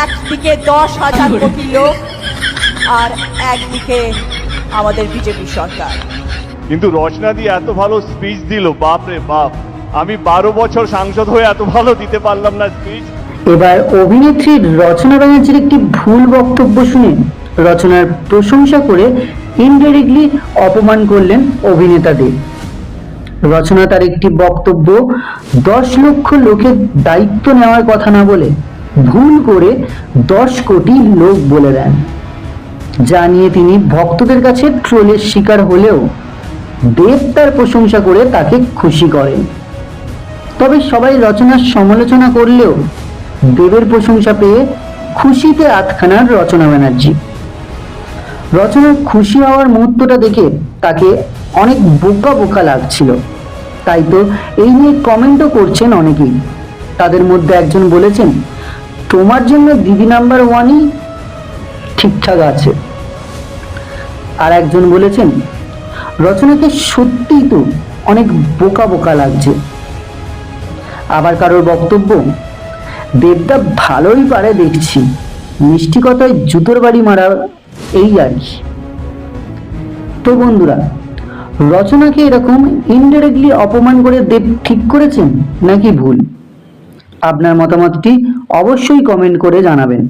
একদিকে 10,000 কোটি লোক আর একদিকে আমাদের বিজেপি সরকার। কিন্তু রচনাদি এত ভালো স্পিচ দিল, বাপ রে বাপ, আমি 12 বছর সাংসদ হয়ে এত ভালো দিতে পারলাম না স্পিচ। এবার অভিনেত্রী রচনা ব্যানার্জির একটি ভুল বক্তব্য শুনে রচনার প্রশংসা করে ইনডাইরেক্টলি অপমান করলেন অভিনেতাদের। রচনা তার একটি বক্তব্য 10 লক্ষ লোকের দায়িত্ব নেওয়ার কথা না বলে ভুল করে 10 কোটি লোক বলে দেন, যা নিয়ে তিনি ভক্তদের কাছে ট্রোলের শিকার হলেও দেব তার প্রশংসা করে তাকে খুশি করেন। তবে সবাই রচনার সমালোচনা করলেও দেবের প্রশংসা পেয়ে খুশিতে আটখানার রচনা ব্যানার্জি। রচনার খুশি হওয়ার মুহূর্তটা দেখে তাকে অনেক বোকা বোকা লাগছিল, তাই তো এই নিয়ে কমেন্টও করছেন অনেকেই। তাদের মধ্যে একজন বলেছেন, তোমার জন্য দিদি নাম্বার 1ই ঠিকঠাক আছে। আর একজন বলেছেন, রচনাকে সত্যিই তো অনেক বোকা বোকা লাগছে। আবার কারোর বক্তব্য, দেবদা ভালোই পারে দেখছি, মিষ্টি কথায় জুতোর বাড়ি মারা, এই আর কি। তো বন্ধুরা, রচনাকে এরকম ইনডাইরেক্টলি অপমান করে দেব ঠিক করেছেন নাকি ভুল? আপনার মতামতটি অবশ্যই কমেন্ট করে জানাবেন।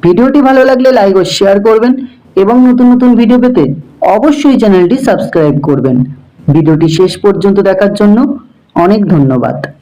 ভিডিওটি ভালো লাগলে লাইক ও শেয়ার করবেন এবং নতুন নতুন ভিডিও পেতে অবশ্যই চ্যানেলটি সাবস্ক্রাইব করবেন। ভিডিওটি শেষ পর্যন্ত দেখার জন্য অনেক ধন্যবাদ।